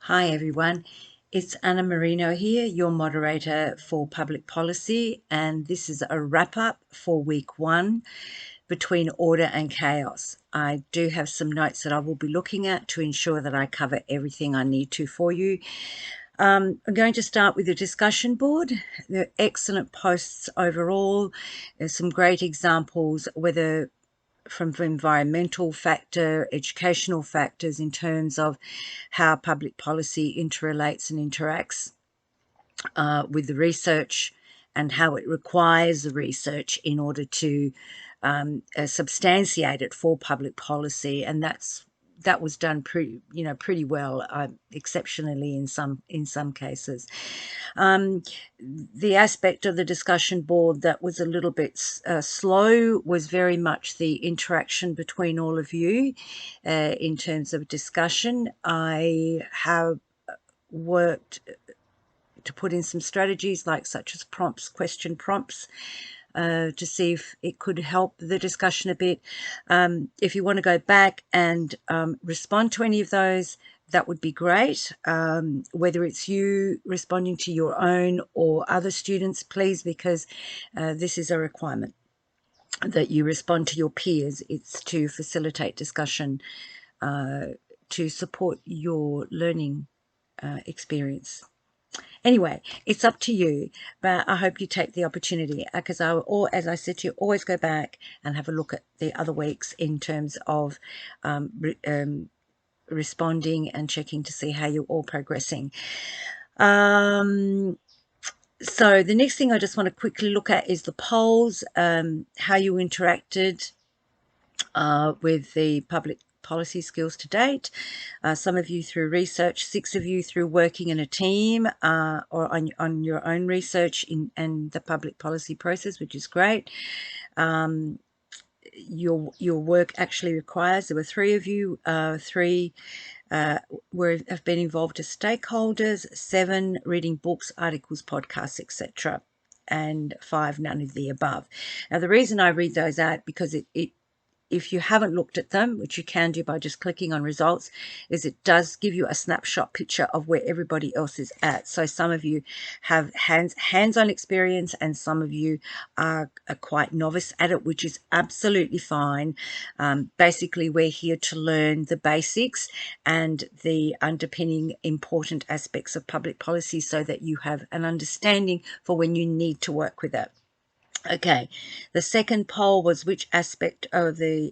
Hi everyone, it's Anna Marino here, your moderator for public policy, and this is a wrap up for week 1 between order and chaos. I do have some notes that I will be looking at to ensure that I cover everything I need to for you. I'm going to start with the discussion board. They're excellent posts overall. There's some great examples, whether from environmental factor, educational factors in terms of how public policy interrelates and interacts with the research and how it requires the research in order to substantiate it for public policy, and that was done pretty well, exceptionally in some cases. The aspect of the discussion board that was a little bit slow was very much the interaction between all of you in terms of discussion. I have worked to put in some strategies such as question prompts, to see if it could help the discussion a bit. If you want to go back and respond to any of those, that would be great. Whether it's you responding to your own or other students, please, because this is a requirement that you respond to your peers. It's to facilitate discussion, to support your learning experience. Anyway, it's up to you, but I hope you take the opportunity, because as I said to you, always go back and have a look at the other weeks in terms of responding and checking to see how you're all progressing. So the next thing I just want to quickly look at is the polls, how you interacted with the public policy skills to date. Some of you through research, 6 of you through working in a team or on your own research and the public policy process, which is great. Your work actually requires, there were 3 of you, 3 have been involved as stakeholders, 7 reading books, articles, podcasts, etc., and 5 none of the above. Now the reason I read those out, because if you haven't looked at them, which you can do by just clicking on results, is it does give you a snapshot picture of where everybody else is at. So some of you have hands-on experience and some of you are quite novice at it, which is absolutely fine. Basically, we're here to learn the basics and the underpinning important aspects of public policy so that you have an understanding for when you need to work with it. Okay, the second poll was which aspect of the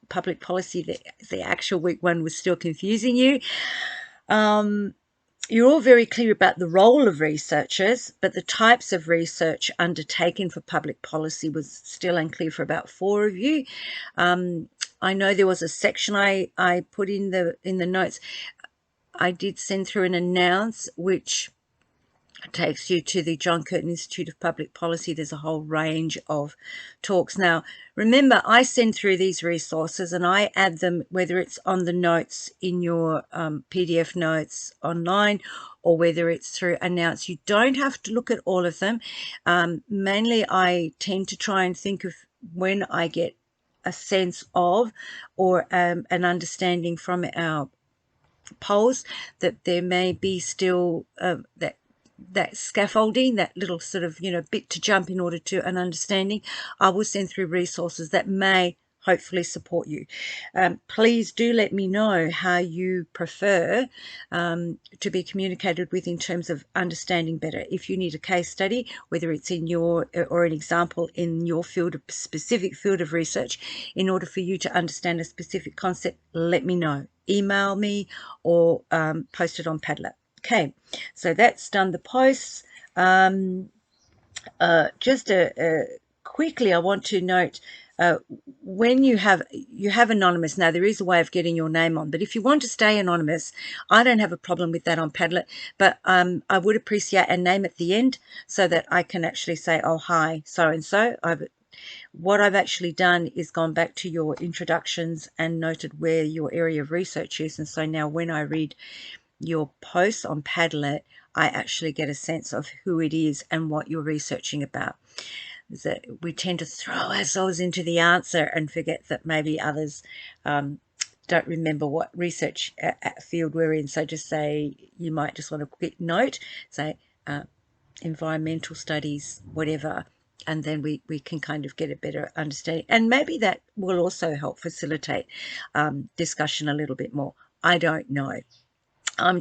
public policy, the actual week 1, was still confusing you. You're all very clear about the role of researchers, but the types of research undertaken for public policy was still unclear for about 4 of you. I know there was a section I put in the notes. I did send through an announce which takes you to the John Curtin Institute of Public Policy. There's a whole range of talks. Now, remember, I send through these resources and I add them, whether it's on the notes in your PDF notes online or whether it's through announce. You don't have to look at all of them. Mainly, I tend to try and think of when I get a sense of or an understanding from our polls that there may be still that scaffolding, that little sort of bit to jump in order to an understanding. I will send through resources that may hopefully support you. Please do let me know how you prefer to be communicated with in terms of understanding better. If you need a case study, whether it's in your or an example in your field of specific field of research, in order for you to understand a specific concept, let me know. Email me or post it on Padlet. Okay, so that's done the posts. Just quickly, I want to note, when you have anonymous. Now, there is a way of getting your name on, but if you want to stay anonymous, I don't have a problem with that on Padlet, but I would appreciate a name at the end so that I can actually say, oh, hi, so-and-so. What I've actually done is gone back to your introductions and noted where your area of research is, and so now when I read your posts on Padlet, I actually get a sense of who it is and what you're researching about. That we tend to throw ourselves into the answer and forget that maybe others don't remember what research field we're in, so just say, you might just want a quick note, say environmental studies, whatever, and then we can kind of get a better understanding, and maybe that will also help facilitate discussion a little bit more. I don't know. I'm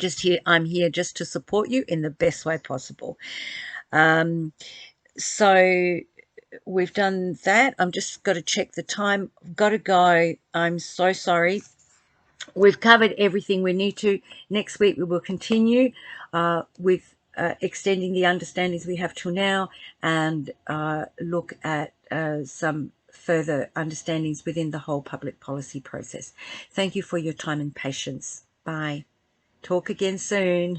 here just to support you in the best way possible. So we've done that. I'm just got to check the time. Got to go. I'm so sorry. We've covered everything we need to. Next week we will continue with extending the understandings we have till now, and look at some further understandings within the whole public policy process. Thank you for your time and patience. Bye. Talk again soon.